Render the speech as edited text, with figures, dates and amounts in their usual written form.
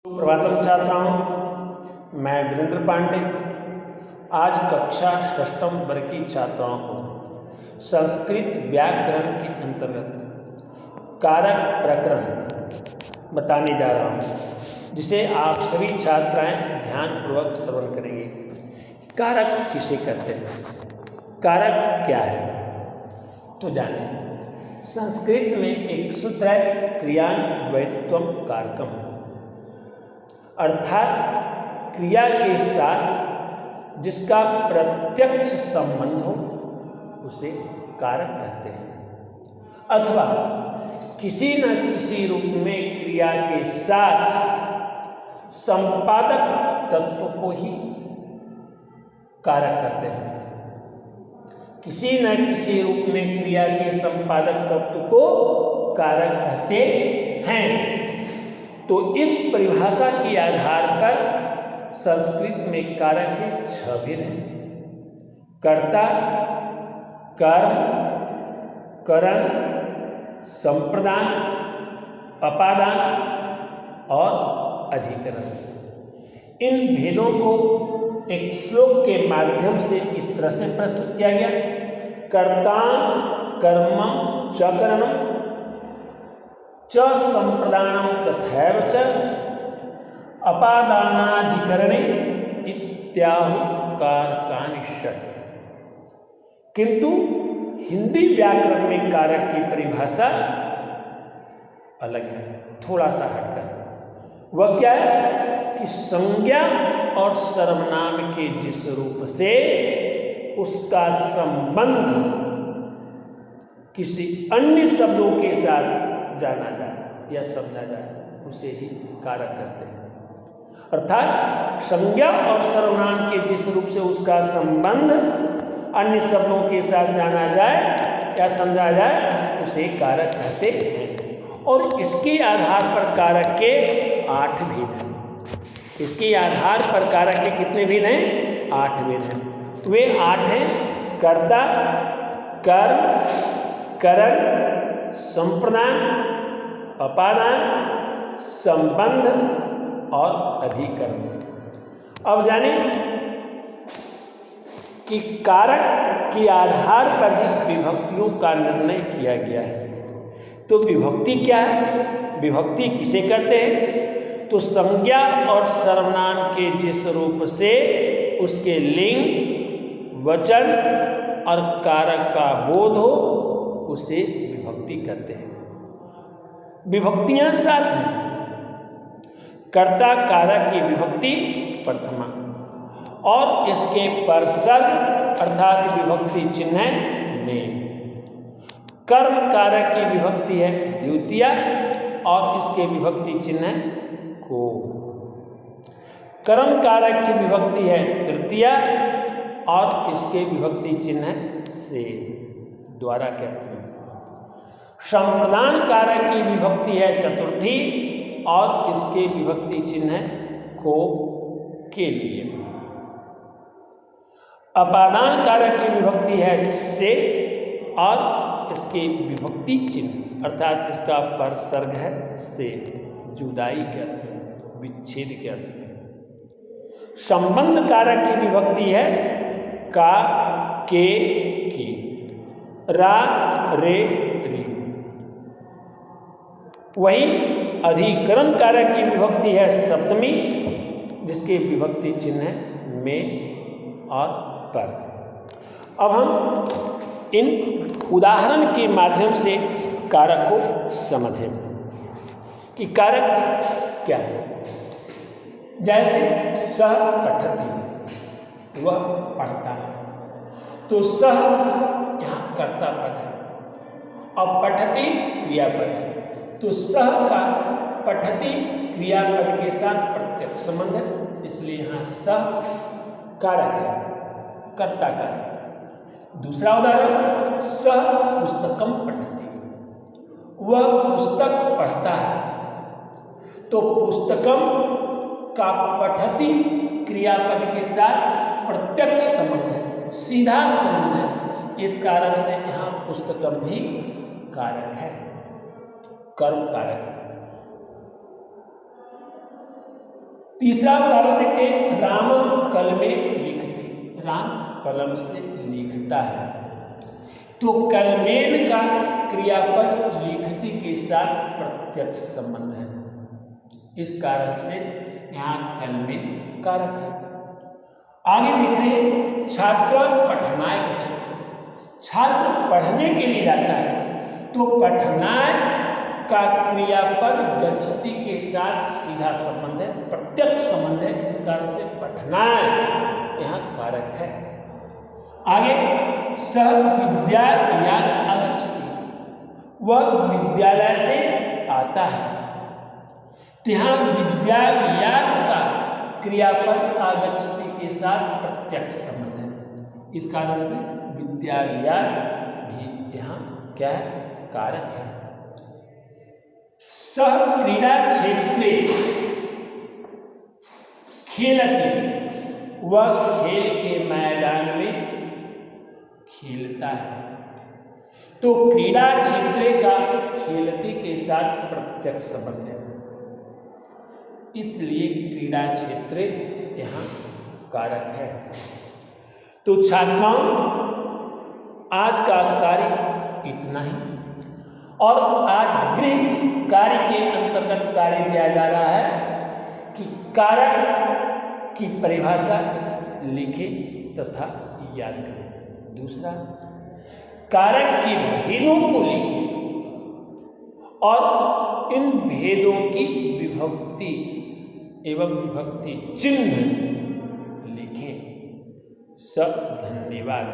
प्रभातम छात्राओं, मैं वीरेंद्र पांडे आज कक्षा षष्ठम वर्ग की छात्राओं को संस्कृत व्याकरण के अंतर्गत कारक प्रकरण बताने जा रहा हूँ, जिसे आप सभी छात्राएं ध्यानपूर्वक श्रवण करेंगे। कारक किसे कहते हैं, कारक क्या है, तो जानें। संस्कृत में एक सूत्र है क्रियान्वयत्वम कारकम, अर्थात क्रिया के साथ जिसका प्रत्यक्ष संबंध हो उसे कारक कहते हैं, अथवा किसी न किसी रूप में क्रिया के साथ संपादक तत्व को ही कारक कहते हैं। किसी न किसी रूप में क्रिया के संपादक तत्व को कारक कहते हैं। तो इस परिभाषा के आधार पर संस्कृत में कारक के 6 भेद हैं: कर्ता, कर्म, करण, संप्रदान, अपादान और अधिकरण। इन भेदों को एक श्लोक के माध्यम से इस तरह से प्रस्तुत किया गया: कर्तां कर्मं च करणं च संप्रदानम तथैव च अपादानाधिकरणे इत्याहु कारकानि षट्। किंतु हिंदी व्याकरण में कारक की परिभाषा अलग है, थोड़ा सा हटकर। वह क्या है कि संज्ञा और सर्वनाम के जिस रूप से उसका संबंध किसी अन्य शब्दों के साथ जाना जाए या समझा जाए उसे ही कारक कहते हैं। अर्थात संज्ञा और सर्वनाम के जिस रूप से उसका संबंध अन्य शब्दों के साथ जाना जाए या समझा जाए उसे कारक कहते हैं। और इसके आधार पर कारक के 8 भेद हैं। इसके आधार पर कारक के कितने भेद हैं? 8 भेद हैं। वे 8 हैं: कर्ता, कर्म, करण, संप्रदान, अपादान, संबंध और अधिकरण। अब जाने कि कारक के आधार पर ही विभक्तियों का निर्णय किया गया है। तो विभक्ति क्या है, विभक्ति किसे कहते हैं? तो संज्ञा और सर्वनाम के जिस रूप से उसके लिंग, वचन और कारक का बोध हो उसे विभक्ति कहते हैं। विभक्तियां 7 हैं। कर्ता कारक की विभक्ति प्रथमा और इसके परसर्ग अर्थात विभक्ति चिन्ह में। कर्म कारक की विभक्ति है द्वितीया और इसके विभक्ति चिन्ह को। कर्म कारक की विभक्ति है तृतीया और इसके विभक्ति चिन्ह से, द्वारा के अर्थ में। संप्रदान कारक की विभक्ति है चतुर्थी और इसके विभक्ति चिन्ह को के लिए। अपादान कारक की विभक्ति है से और इसके विभक्ति चिन्ह अर्थात इसका परसर्ग है से, जुदाई के अर्थ में, विच्छेद के अर्थ में। संबंध कारक की विभक्ति है का, के, की, रा, रे, री। वही अधिकरण कारक की विभक्ति है सप्तमी जिसके विभक्ति चिन्ह में और पर। अब हम इन उदाहरण के माध्यम से कारक को समझें कि कारक क्या है। जैसे सह पठति, वह पढ़ता है, तो सह यहाँ कर्ता पद है और पठति क्रियापद है। तो सह का पठति क्रियापद के साथ प्रत्यक्ष संबंध है, इसलिए यहाँ सह कारक है, कर्ता कारक। दूसरा उदाहरण सह पुस्तकम पठति, वह पुस्तक पढ़ता है, तो पुस्तकम का पठति क्रियापद के साथ प्रत्यक्ष संबंध है, सीधा संबंध है। इस कारण से यहाँ पुस्तकम भी कारक है, कर्म कारक। तीसरा उदाहरण देखते हैं, राम कलमे लिखते। राम कलम से लिखता है, तो कलमेन का क्रियापद लिखती के साथ प्रत्यक्ष संबंध है। इस कारण से यहाँ कलमेन कारक है। आगे देख रहे हैं, छात्र पठनाय गच्छति। छात्र पढ़ने के लिए जाता है, तो पठनाय का क्रियापद गच्छति के साथ सीधा संबंध है, प्रत्यक्ष संबंध है। इस कारण से पठनाय यहाँ कारक है। आगे, सह विद्यालयात् आगच्छति। वह विद्यालय से आता है, तो यहाँ विद्यालयात् का क्रियापद आगच्छति के साथ प्रत्यक्ष संबंध है। इस कारण से विद्यालयात् भी यहाँ क्या है, कारक है। सह क्रीडा क्षेत्रे खेलति। वह खेल के मैदान में खेलता है, तो क्रीडा क्षेत्र का खेलती के साथ प्रत्यक्ष संबंध है। इसलिए क्रीडा क्षेत्र यहाँ कारक है। तो छात्राओं, आज का कार्य इतना ही, और आज गृह कार्य के अंतर्गत कार्य दिया जा रहा है कि कारक की परिभाषा लिखें तथा याद करें। दूसरा, कारक के भेदों को लिखें और इन भेदों की विभक्ति एवं विभक्ति चिन्ह लिखें। सब धन्यवाद।